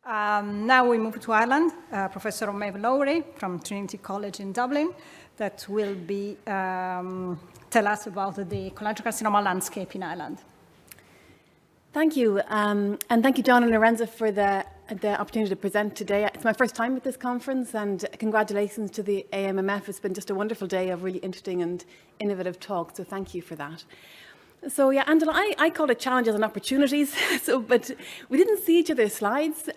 Now we move to Ireland. Professor Maeve Lowry from Trinity College in Dublin that will be tell us about the cholangiocarcinoma landscape in Ireland. Thank you, and thank you, John and Lorenzo, for the opportunity to present today. It's my first time at this conference, and congratulations to the AMMF. It's been just a wonderful day of really interesting and innovative talks, so thank you for that. So yeah, Angela, I call it challenges and opportunities. But we didn't see each other's slides.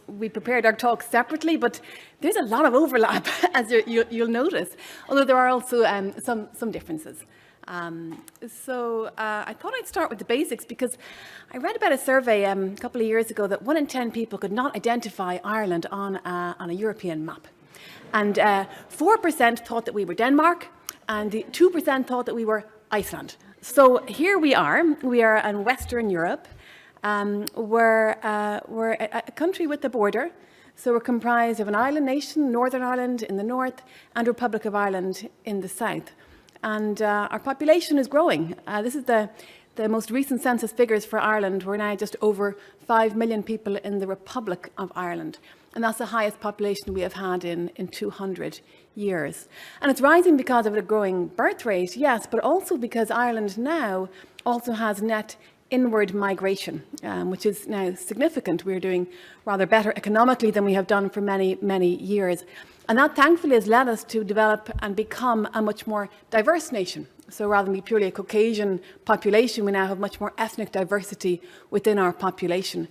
We prepared our talks separately, but there's a lot of overlap, as you'll notice. Although there are also some differences. I thought I'd start with the basics because I read about a survey a couple of years ago that 1 in 10 people could not identify Ireland on a European map, and 4% thought that we were Denmark, and 2% thought that we were Iceland. So here we are in Western Europe. We're a country with a border. So we're comprised of an island nation, Northern Ireland in the north, and Republic of Ireland in the south. And our population is growing. This is the most recent census figures for Ireland. We're now just over 5 million people in the Republic of Ireland. And that's the highest population we have had in 200 years. And it's rising because of a growing birth rate, yes, but also because Ireland now also has net inward migration, which is now significant. We're doing rather better economically than we have done for many, many years. And that thankfully has led us to develop and become a much more diverse nation. So rather than be purely a Caucasian population, we now have much more ethnic diversity within our population.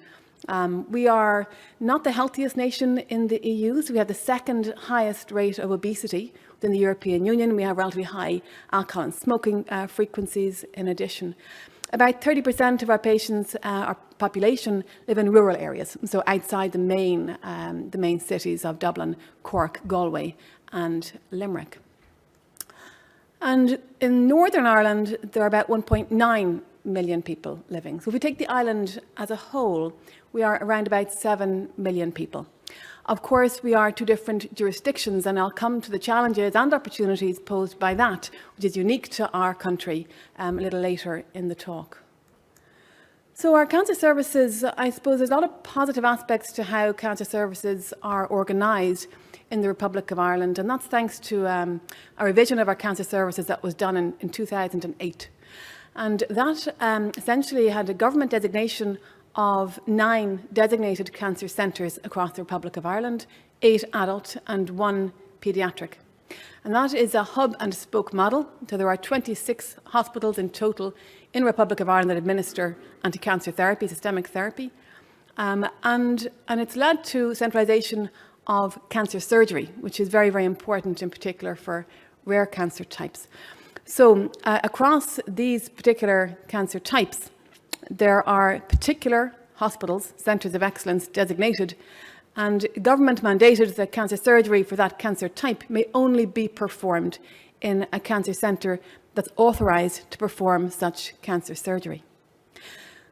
We are not the healthiest nation in the EU, so we have the second highest rate of obesity within the European Union. We have relatively high alcohol and smoking frequencies in addition. About 30% of our patients, our population, live in rural areas, so outside the main cities of Dublin, Cork, Galway and Limerick. And in Northern Ireland, there are about 1.9 million people living. So if we take the island as a whole, we are around about 7 million people. Of course, we are two different jurisdictions, and I'll come to the challenges and opportunities posed by that, which is unique to our country, a little later in the talk. So our cancer services, I suppose there's a lot of positive aspects to how cancer services are organised in the Republic of Ireland, and that's thanks to a revision of our cancer services that was done in 2008. And that essentially had a government designation of 9 designated cancer centres across the Republic of Ireland, 8 adult and 1 paediatric. And that is a hub and spoke model. So there are 26 hospitals in total in the Republic of Ireland that administer anti-cancer therapy, systemic therapy. And it's led to centralisation of cancer surgery, which is very, very important in particular for rare cancer types. So across these particular cancer types, there are particular hospitals, centres of excellence designated, and government mandated that cancer surgery for that cancer type may only be performed in a cancer centre that's authorised to perform such cancer surgery.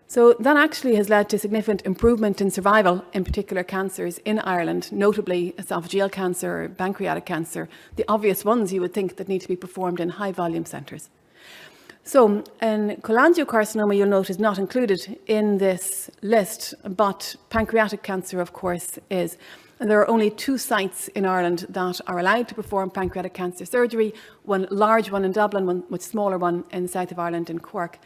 So that actually has led to significant improvement in survival in particular cancers in Ireland, notably esophageal cancer, pancreatic cancer, the obvious ones you would think that need to be performed in high volume centres. So cholangiocarcinoma, you'll note, is not included in this list, but pancreatic cancer, of course, is. And there are only 2 sites in Ireland that are allowed to perform pancreatic cancer surgery, one large one in Dublin, one much smaller one in the south of Ireland in Cork.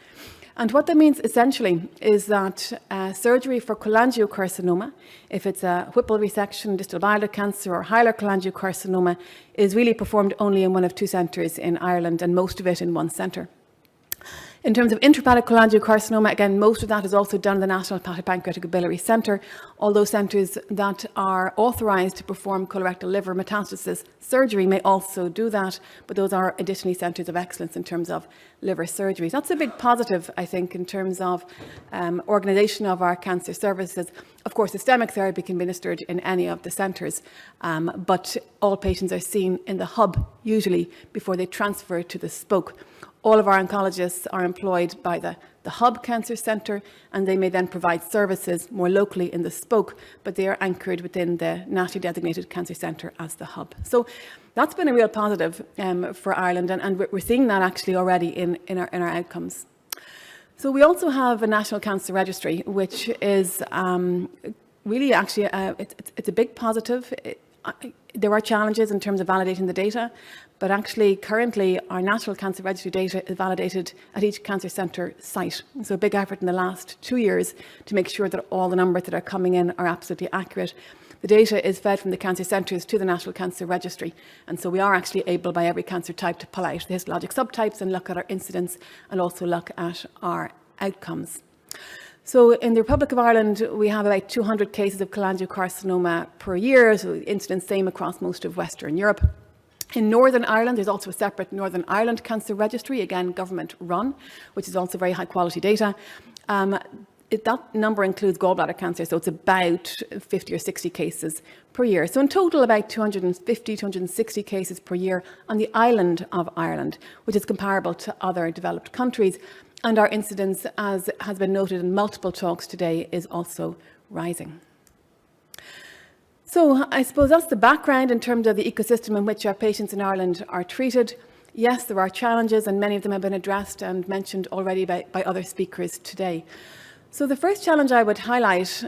And what that means essentially is that surgery for cholangiocarcinoma, if it's a Whipple resection, distal bile duct cancer or hilar cholangiocarcinoma, is really performed only in one of 2 centres in Ireland, and most of it in one centre. In terms of intrahepatic cholangiocarcinoma, again, most of that is also done in the National Hepatopancreatic Biliary Centre. All those centres that are authorised to perform colorectal liver metastasis surgery may also do that, but those are additionally centres of excellence in terms of liver surgeries. That's a big positive, I think, in terms of organisation of our cancer services. Of course, systemic therapy can be administered in any of the centres, but all patients are seen in the hub, usually, before they transfer to the spoke. All of our oncologists are employed by the hub cancer centre, and they may then provide services more locally in the spoke, but they are anchored within the nationally designated cancer centre as the hub. So that's been a real positive for Ireland, and we're seeing that actually already in our outcomes. So we also have a National Cancer Registry, which is really, actually, it's a big positive. There are challenges in terms of validating the data, but actually, currently, our National Cancer Registry data is validated at each cancer centre site. So a big effort in the last 2 years to make sure that all the numbers that are coming in are absolutely accurate. The data is fed from the cancer centres to the National Cancer Registry, and so we are actually able by every cancer type to pull out the histologic subtypes and look at our incidence and also look at our outcomes. So in the Republic of Ireland, we have about 200 cases of cholangiocarcinoma per year, so the incidence same across most of Western Europe. In Northern Ireland, there's also a separate Northern Ireland Cancer Registry, again government run, which is also very high quality data. That number includes gallbladder cancer, so it's about 50 or 60 cases per year. So in total, about 250, 260 cases per year on the island of Ireland, which is comparable to other developed countries. And our incidence, as has been noted in multiple talks today, is also rising. So I suppose that's the background in terms of the ecosystem in which our patients in Ireland are treated. Yes, there are challenges, and many of them have been addressed and mentioned already by other speakers today. So the first challenge I would highlight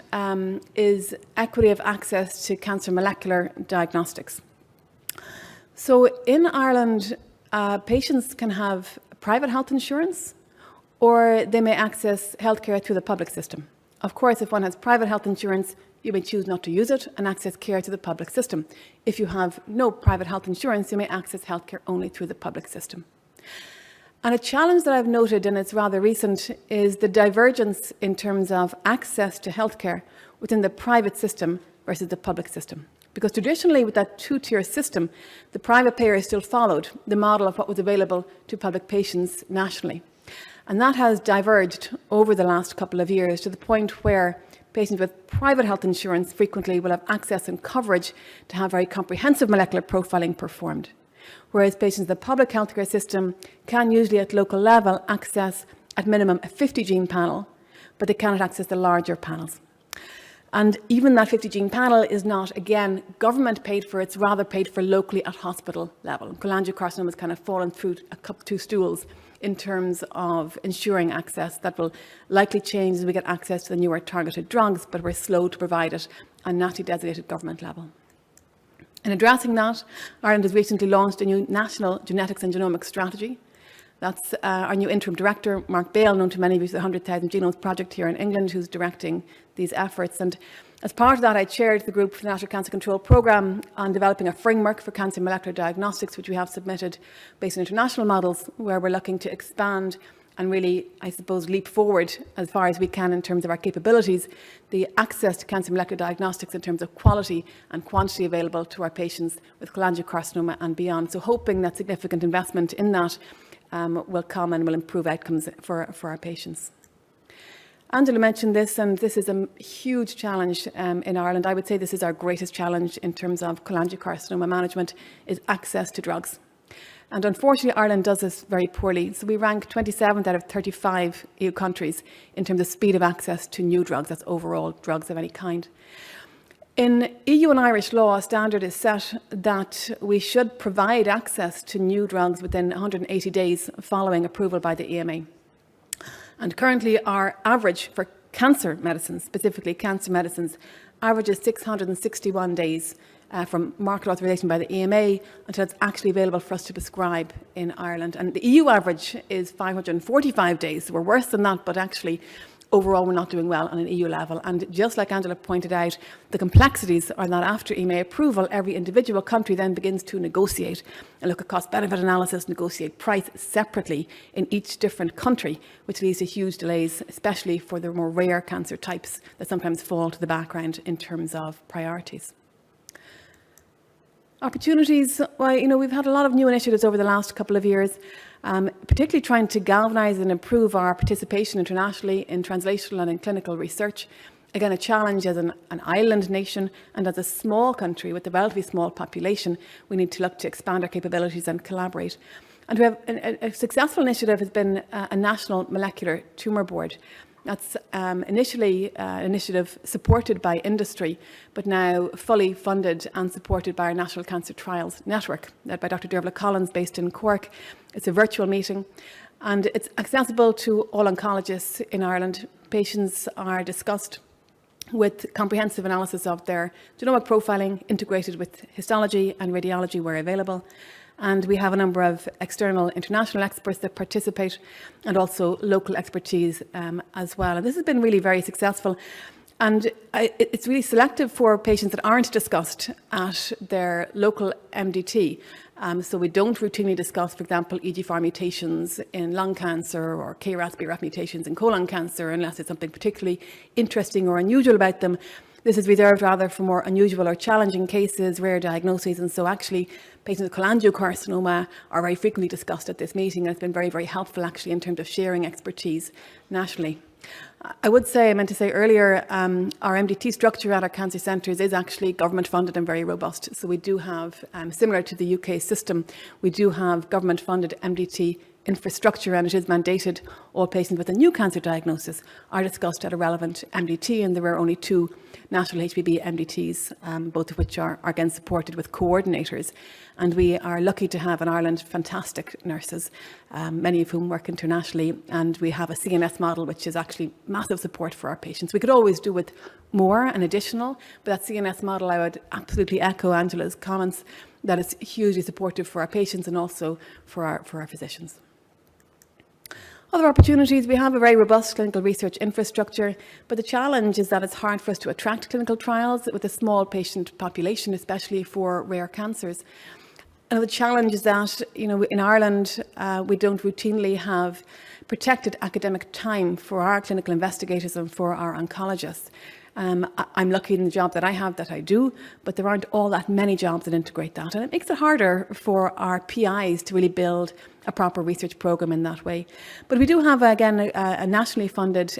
is equity of access to cancer molecular diagnostics. So in Ireland, patients can have private health insurance, or they may access healthcare through the public system. Of course, if one has private health insurance, you may choose not to use it and access care to the public system. If you have no private health insurance, you may access healthcare only through the public system. And a challenge that I've noted, and it's rather recent, is the divergence in terms of access to healthcare within the private system versus the public system. Because traditionally, with that two-tier system, the private payers still followed the model of what was available to public patients nationally. And that has diverged over the last couple of years to the point where patients with private health insurance frequently will have access and coverage to have very comprehensive molecular profiling performed, whereas patients in the public healthcare system can usually at local level access at minimum a 50 gene panel, but they cannot access the larger panels. And even that 50 gene panel is not, again, government paid for, it's rather paid for locally at hospital level. Cholangiocarcinoma has kind of fallen through two stools in terms of ensuring access. That will likely change as we get access to the newer targeted drugs, but we're slow to provide it on nationally designated government level. In addressing that, Ireland has recently launched a new national genetics and genomics strategy. That's our new interim director, Mark Bale, known to many of you as the 100,000 Genomes Project here in England, who's directing these efforts. And as part of that, I chaired the group for the National Cancer Control Programme on developing a framework for cancer molecular diagnostics, which we have submitted based on international models, where we're looking to expand and really, I suppose, leap forward as far as we can in terms of our capabilities, the access to cancer molecular diagnostics in terms of quality and quantity available to our patients with cholangiocarcinoma and beyond. So hoping that significant investment in that will come and will improve outcomes for our patients. Angela mentioned this, and this is a huge challenge in Ireland. I would say this is our greatest challenge in terms of cholangiocarcinoma management, is access to drugs. And unfortunately, Ireland does this very poorly. So we rank 27th out of 35 EU countries in terms of speed of access to new drugs, that's overall drugs of any kind. In EU and Irish law, a standard is set that we should provide access to new drugs within 180 days following approval by the EMA. And currently our average for cancer medicines, specifically cancer medicines, averages 661 days from market authorisation by the EMA until it's actually available for us to prescribe in Ireland. And the EU average is 545 days. So we're worse than that, but actually overall we're not doing well on an EU level. And just like Angela pointed out, the complexities are that after EMA approval, every individual country then begins to negotiate and look at cost-benefit analysis, negotiate price separately in each different country, which leads to huge delays, especially for the more rare cancer types that sometimes fall to the background in terms of priorities. Opportunities, well, we've had a lot of new initiatives over the last couple of years, particularly trying to galvanise and improve our participation internationally in translational and in clinical research. Again, a challenge as an island nation and as a small country with a relatively small population, we need to look to expand our capabilities and collaborate. And we have a successful initiative has been a national molecular tumour board. That's initially an initiative supported by industry, but now fully funded and supported by our National Cancer Trials Network, led by Dr. Dervla Collins, based in Cork. It's a virtual meeting, and it's accessible to all oncologists in Ireland. Patients are discussed with comprehensive analysis of their genomic profiling integrated with histology and radiology where available. And we have a number of external international experts that participate and also local expertise as well. And this has been really very successful. And it's really selective for patients that aren't discussed at their local MDT. So we don't routinely discuss, for example, EGFR mutations in lung cancer or KRAS BRAF mutations in colon cancer unless it's something particularly interesting or unusual about them. This is reserved rather for more unusual or challenging cases, rare diagnoses, and so actually patients with cholangiocarcinoma are very frequently discussed at this meeting, and it's been very, very helpful actually in terms of sharing expertise nationally. I would say, I meant to say earlier, our MDT structure at our cancer centres is actually government funded and very robust. So we do have, similar to the UK system, we do have government funded MDT infrastructure, and it is mandated all patients with a new cancer diagnosis are discussed at a relevant MDT, and there are only 2 national HPV MDTs, both of which are again supported with coordinators. And we are lucky to have in Ireland fantastic nurses, many of whom work internationally, and we have a CNS model which is actually massive support for our patients. We could always do with more and additional, but that CNS model, I would absolutely echo Angela's comments, that it's hugely supportive for our patients and also for our physicians. Other opportunities, we have a very robust clinical research infrastructure, but the challenge is that it's hard for us to attract clinical trials with a small patient population, especially for rare cancers. Another challenge is that, in Ireland, we don't routinely have protected academic time for our clinical investigators and for our oncologists. I'm lucky in the job that I have that I do, but there aren't all that many jobs that integrate that. And it makes it harder for our PIs to really build a proper research program in that way. But we do have, again, a nationally funded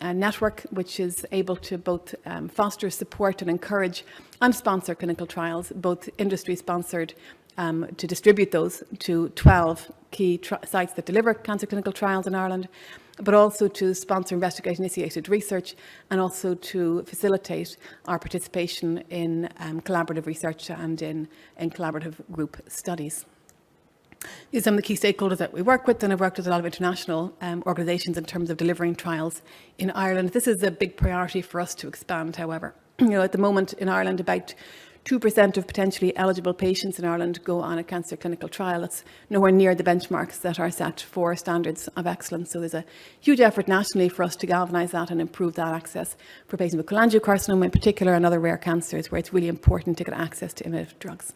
network which is able to both foster, support and encourage and sponsor clinical trials, both industry sponsored to distribute those to 12 key sites that deliver cancer clinical trials in Ireland, but also to sponsor investigator-initiated research and also to facilitate our participation in collaborative research and in collaborative group studies. These are some of the key stakeholders that we work with, and I've worked with a lot of international organisations in terms of delivering trials in Ireland. This is a big priority for us to expand, however. At the moment in Ireland, about 2% of potentially eligible patients in Ireland go on a cancer clinical trial. That's nowhere near the benchmarks that are set for standards of excellence. So there's a huge effort nationally for us to galvanise that and improve that access for patients with cholangiocarcinoma in particular and other rare cancers where it's really important to get access to innovative drugs.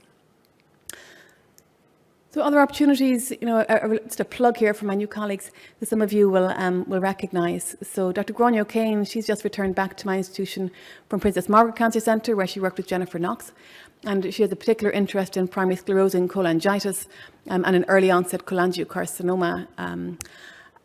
So other opportunities, just a plug here for my new colleagues that some of you will recognise. So Dr. Gráinne O'Kane, she's just returned back to my institution from Princess Margaret Cancer Centre, where she worked with Jennifer Knox. And she has a particular interest in primary sclerosing cholangitis and in early onset cholangiocarcinoma.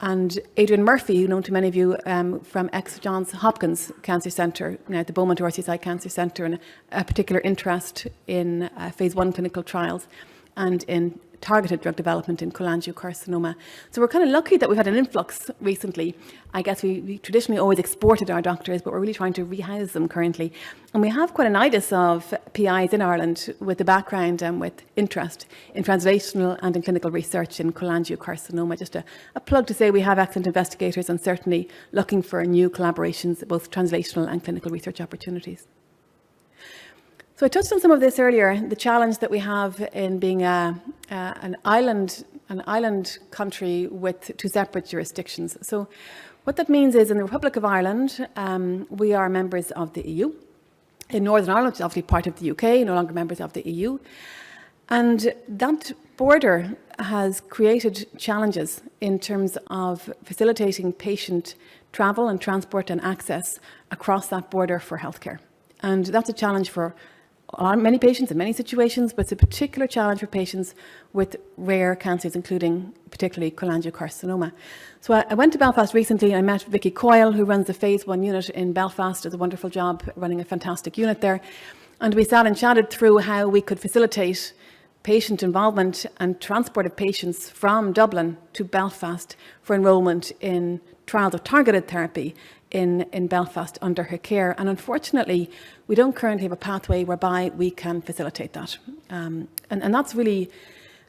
And Adrian Murphy, known to many of you from ex-Johns Hopkins Cancer Centre, now at the Beaumont RCSI Cancer Centre, and a particular interest in phase 1 clinical trials and in targeted drug development in cholangiocarcinoma. So we're kind of lucky that we've had an influx recently. I guess we traditionally always exported our doctors, but we're really trying to rehouse them currently. And we have quite a nidus of PIs in Ireland with the background and with interest in translational and in clinical research in cholangiocarcinoma. Just a plug to say we have excellent investigators and certainly looking for new collaborations, both translational and clinical research opportunities. So I touched on some of this earlier, the challenge that we have in being an island country with 2 separate jurisdictions. So what that means is in the Republic of Ireland, we are members of the EU. In Northern Ireland, which is obviously part of the UK, no longer members of the EU. And that border has created challenges in terms of facilitating patient travel and transport and access across that border for healthcare. And that's a challenge for many patients in many situations, but it's a particular challenge for patients with rare cancers, including particularly cholangiocarcinoma. So I went to Belfast recently and I met Vicky Coyle, who runs the phase 1 unit in Belfast, does a wonderful job running a fantastic unit there. And we sat and chatted through how we could facilitate patient involvement and transport of patients from Dublin to Belfast for enrolment in trials of targeted therapy in Belfast under her care. And unfortunately, we don't currently have a pathway whereby we can facilitate that. And that's really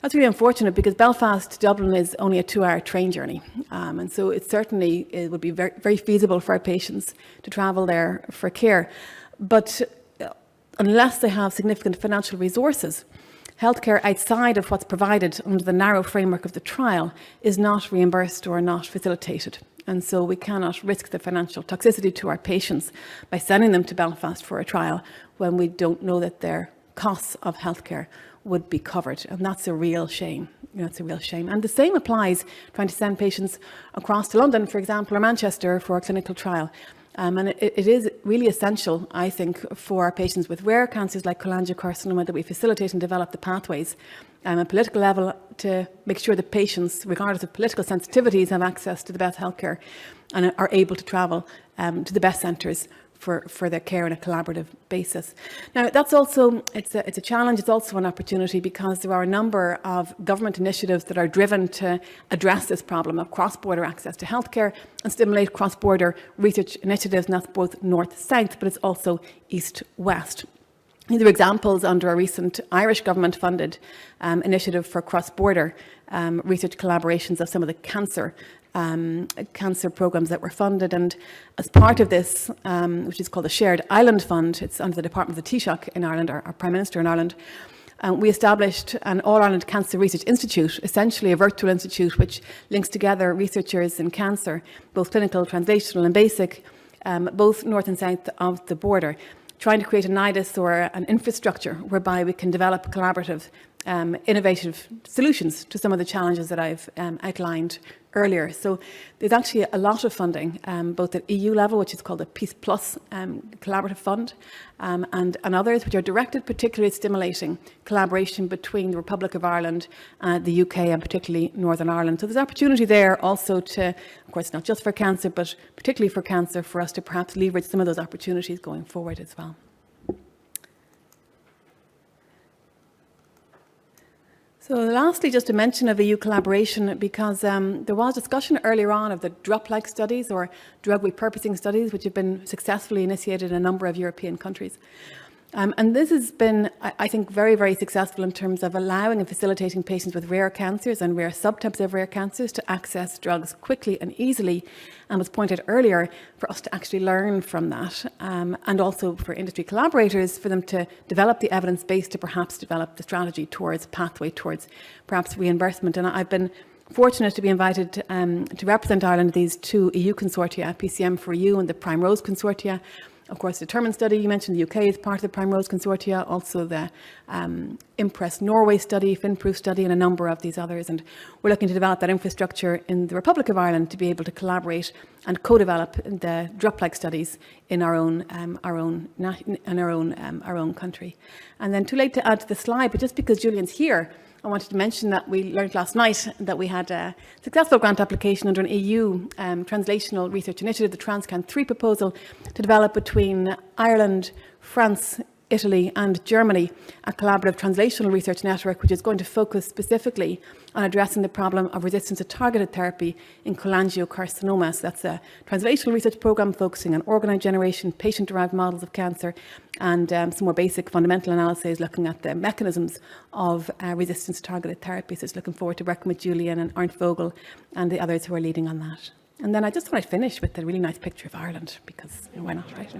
That's really unfortunate because Belfast to Dublin is only a 2-hour train journey. And so it would be very, very feasible for our patients to travel there for care. But unless they have significant financial resources, healthcare outside of what's provided under the narrow framework of the trial is not reimbursed or not facilitated. And so we cannot risk the financial toxicity to our patients by sending them to Belfast for a trial when we don't know that their costs of healthcare would be covered. And that's a real shame. It's a real shame. And the same applies trying to send patients across to London, for example, or Manchester for a clinical trial. And it is really essential, I think, for our patients with rare cancers like cholangiocarcinoma that we facilitate and develop the pathways at a political level to make sure that patients, regardless of political sensitivities, have access to the best healthcare and are able to travel to the best centres for their care on a collaborative basis. Now, that's also, it's a challenge, it's also an opportunity because there are a number of government initiatives that are driven to address this problem of cross-border access to healthcare and stimulate cross-border research initiatives, and that's both north-south, but it's also east-west. These are examples under a recent Irish government-funded initiative for cross-border research collaborations of some of the cancer programs that were funded. And as part of this, which is called the Shared Island Fund, it's under the Department of the Taoiseach in Ireland, our Prime Minister in Ireland, we established an All-Ireland Cancer Research Institute, essentially a virtual institute which links together researchers in cancer, both clinical, translational and basic, both north and south of the border, trying to create a nidus or an infrastructure whereby we can develop collaborative, innovative solutions to some of the challenges that I've outlined earlier. So there's actually a lot of funding, both at EU level, which is called the Peace Plus Collaborative Fund, and others, which are directed particularly at stimulating collaboration between the Republic of Ireland, the UK, and particularly Northern Ireland. So there's opportunity there also to, of course, not just for cancer, but particularly for cancer, for us to perhaps leverage some of those opportunities going forward as well. So lastly, just a mention of EU collaboration, because there was discussion earlier on of the DRUP-like studies or drug repurposing studies, which have been successfully initiated in a number of European countries. And this has been, I think, very, very successful in terms of allowing and facilitating patients with rare cancers and rare subtypes of rare cancers to access drugs quickly and easily, and was pointed earlier, for us to actually learn from that, and also for industry collaborators, for them to develop the evidence base to perhaps develop the strategy towards pathway, towards perhaps reimbursement. And I've been fortunate to be invited to represent Ireland at these two EU consortia, PCM for EU and the Primrose Consortia. Of course, the Determine study, you mentioned the UK is part of the Primrose Consortia, also the Impress Norway study, FinProof study, and a number of these others. And we're looking to develop that infrastructure in the Republic of Ireland to be able to collaborate and co-develop the DRUP-like studies in our own country. And then, too late to add to the slide, but just because Julian's here, I wanted to mention that we learned last night that we had a successful grant application under an EU translational research initiative, the TransCan3 proposal, to develop between Ireland, France, Italy and Germany a collaborative translational research network which is going to focus specifically on addressing the problem of resistance to targeted therapy in cholangiocarcinoma. So that's a translational research programme focusing on organ generation, patient-derived models of cancer, and some more basic fundamental analyses looking at the mechanisms of resistance to targeted therapy. So it's looking forward to working with Julian and Arndt Vogel and the others who are leading on that. And then I just thought I'd finish with a really nice picture of Ireland, because why not, right?